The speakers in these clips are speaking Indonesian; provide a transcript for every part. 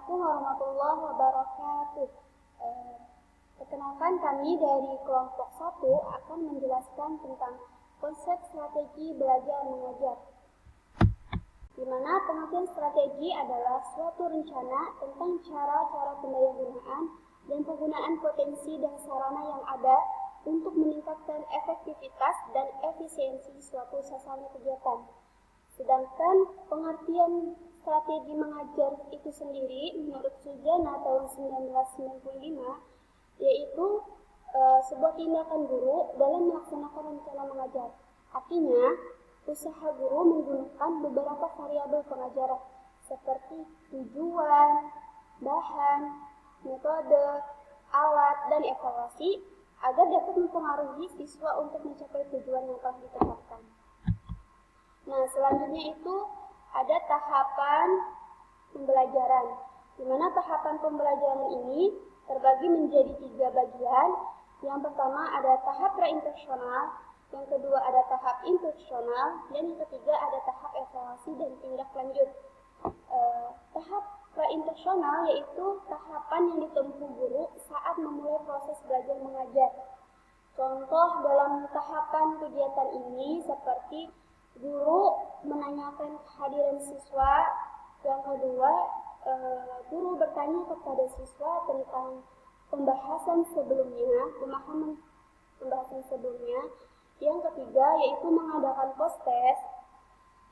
Assalamualaikum warahmatullahi wabarakatuh. Perkenalkan, kami dari kelompok 1 akan menjelaskan tentang konsep strategi belajar mengajar. Di mana pengertian strategi adalah suatu rencana tentang cara-cara pendayagunaan dan penggunaan potensi dan sarana yang ada untuk meningkatkan efektivitas dan efisiensi suatu sasana kegiatan. Sedangkan pengertian strategi mengajar itu sendiri menurut Sujana tahun 1995 yaitu sebuah tindakan guru dalam melaksanakan rencana mengajar. Artinya, usaha guru menggunakan beberapa variabel pengajaran seperti tujuan, bahan, metode, alat, dan evaluasi agar dapat mempengaruhi siswa untuk mencapai tujuan yang telah ditetapkan. Nah, selanjutnya itu ada tahapan pembelajaran, di mana tahapan pembelajaran ini terbagi menjadi 3 bagian. Yang pertama ada tahap prainstruksional, yang kedua ada tahap instruksional, dan yang ketiga ada tahap evaluasi dan tindak lanjut. Tahap prainstruksional yaitu tahapan yang ditempuh guru saat memulai proses belajar mengajar. Contoh dalam tahapan kegiatan ini seperti guru menanyakan kehadiran siswa, yang kedua guru bertanya kepada siswa tentang pembahasan sebelumnya, pemahaman pembahasan sebelumnya, yang ketiga yaitu mengadakan post-test,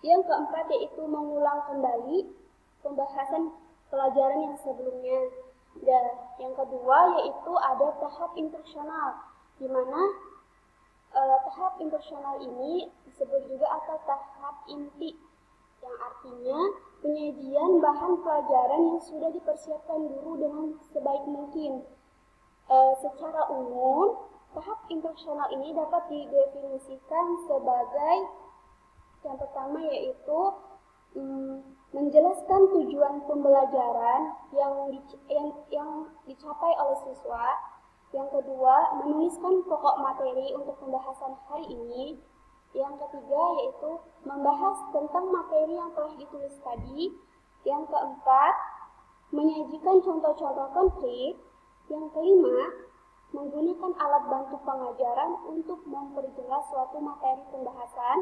yang keempat yaitu mengulang kembali pembahasan pelajaran yang sebelumnya, dan yang kedua yaitu ada tahap instruksional, di mana tahap instruksional ini disebut juga atau tahap inti, yang artinya penyajian bahan pelajaran yang sudah dipersiapkan guru dengan sebaik mungkin. Secara umum, tahap instruksional ini dapat didefinisikan sebagai yang pertama yaitu menjelaskan tujuan pembelajaran yang dicapai oleh siswa. Yang kedua, menuliskan pokok materi untuk pembahasan hari ini. Yang ketiga yaitu membahas tentang materi yang telah ditulis tadi. Yang keempat, menyajikan contoh-contoh konkret. Yang kelima, menggunakan alat bantu pengajaran untuk memperjelas suatu materi pembahasan.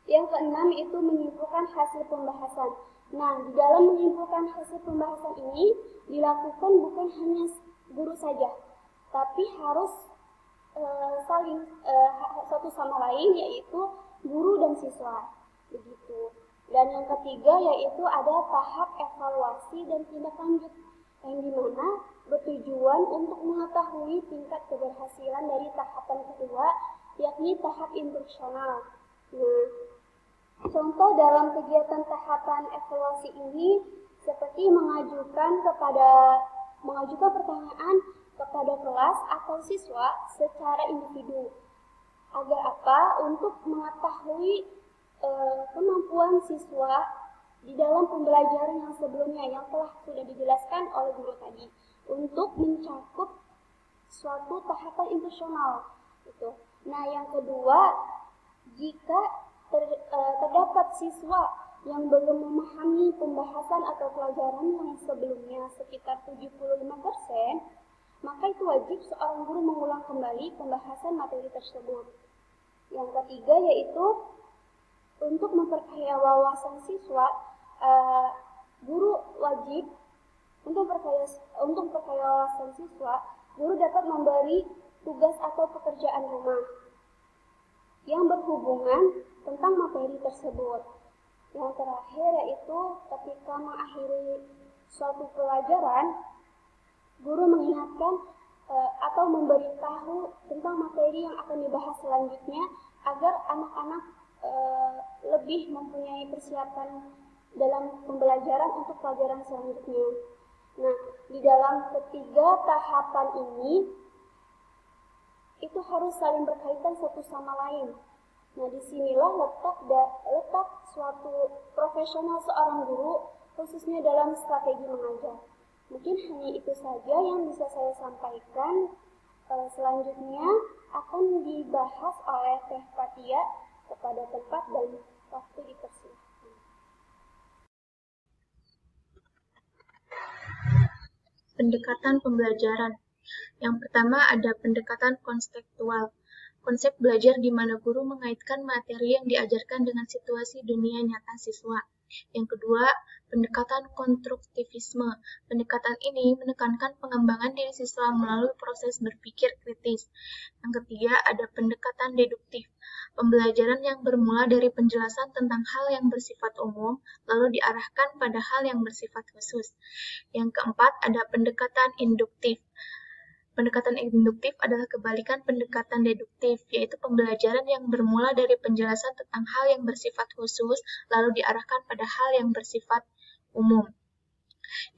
Yang keenam itu menyimpulkan hasil pembahasan. Nah, di dalam menyimpulkan hasil pembahasan ini dilakukan bukan hanya guru saja, tapi harus saling satu sama lain, yaitu guru dan siswa, begitu. Dan yang ketiga yaitu ada tahap evaluasi dan tindak lanjut, yang dimana bertujuan untuk mengetahui tingkat keberhasilan dari tahapan kedua, yakni tahap instruksional. Nah, contoh dalam kegiatan tahapan evaluasi ini seperti mengajukan pertanyaan kepada kelas atau siswa secara individu. Agar apa? Untuk mengetahui kemampuan siswa di dalam pembelajaran yang sebelumnya yang telah sudah dijelaskan oleh guru tadi untuk mencakup suatu tahapan instruksional itu. Nah, yang kedua, jika terdapat siswa yang belum memahami pembahasan atau pelajaran yang sebelumnya sekitar 75%, maka itu wajib seorang guru mengulang kembali pembahasan materi tersebut. Yang ketiga yaitu untuk memperkaya wawasan siswa, guru wajib untuk memperkaya wawasan siswa, guru dapat memberi tugas atau pekerjaan rumah yang berhubungan tentang materi tersebut. Yang terakhir yaitu ketika mengakhiri suatu pelajaran, guru mengingatkan atau memberitahu tentang materi yang akan dibahas selanjutnya agar anak-anak lebih mempunyai persiapan dalam pembelajaran untuk pelajaran selanjutnya. Nah, di dalam ketiga tahapan ini itu harus saling berkaitan satu sama lain. Nah, disinilah letak suatu profesional seorang guru, khususnya dalam strategi mengajar. Mungkin hanya itu saja yang bisa saya sampaikan. Selanjutnya akan dibahas oleh Teh Fatia. Kepada tempat dan waktu dipersilakan. pendekatan pembelajaran. Yang pertama ada pendekatan konseptual. Konsep belajar di mana guru mengaitkan materi yang diajarkan dengan situasi dunia nyata siswa. Yang kedua, pendekatan konstruktivisme. Pendekatan ini menekankan pengembangan diri siswa melalui proses berpikir kritis. Yang ketiga, ada pendekatan deduktif. Pembelajaran yang bermula dari penjelasan tentang hal yang bersifat umum, lalu diarahkan pada hal yang bersifat khusus. Yang keempat, ada pendekatan induktif. Pendekatan induktif adalah kebalikan pendekatan deduktif, yaitu pembelajaran yang bermula dari penjelasan tentang hal yang bersifat khusus, lalu diarahkan pada hal yang bersifat umum.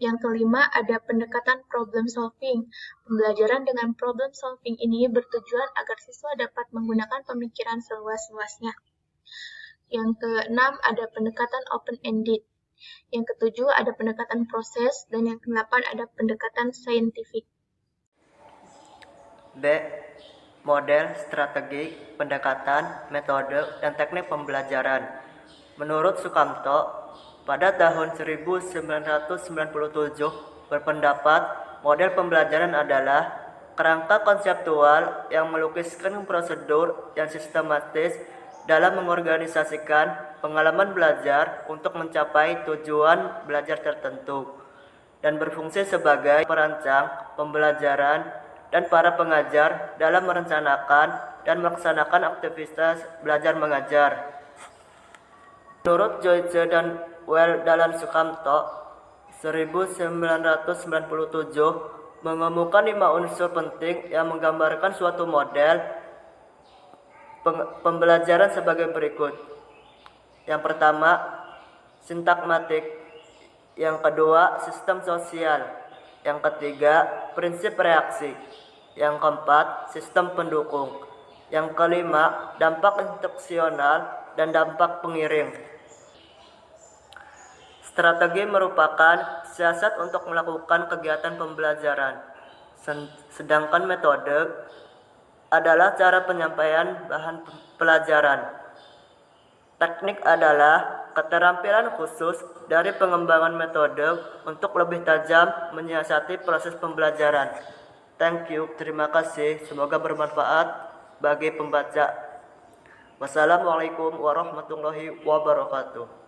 Yang kelima, ada pendekatan problem solving. Pembelajaran dengan problem solving ini bertujuan agar siswa dapat menggunakan pemikiran seluas-luasnya. Yang keenam, ada pendekatan open-ended. Yang ketujuh, ada pendekatan proses. Dan yang kedelapan, ada pendekatan scientific. B. Model, strategi, pendekatan, metode, dan teknik pembelajaran. Menurut Sukamto, pada tahun 1997 berpendapat model pembelajaran adalah kerangka konseptual yang melukiskan prosedur yang sistematis dalam mengorganisasikan pengalaman belajar untuk mencapai tujuan belajar tertentu dan berfungsi sebagai perancang pembelajaran dan para pengajar dalam merencanakan dan melaksanakan aktivitas belajar mengajar. Menurut Joyce dan Well Dalan Sukamto, 1997 mengemukakan 5 unsur penting yang menggambarkan suatu model pembelajaran sebagai berikut. Yang pertama, sintakmatik. Yang kedua, sistem sosial. Yang ketiga, prinsip reaksi. Yang keempat, sistem pendukung. Yang kelima, dampak instruksional dan dampak pengiring. Strategi merupakan siasat untuk melakukan kegiatan pembelajaran, sedangkan metode adalah cara penyampaian bahan pelajaran. Teknik adalah keterampilan khusus dari pengembangan metode untuk lebih tajam menyiasati proses pembelajaran. Thank you, terima kasih, semoga bermanfaat bagi pembaca. Wassalamualaikum warahmatullahi wabarakatuh.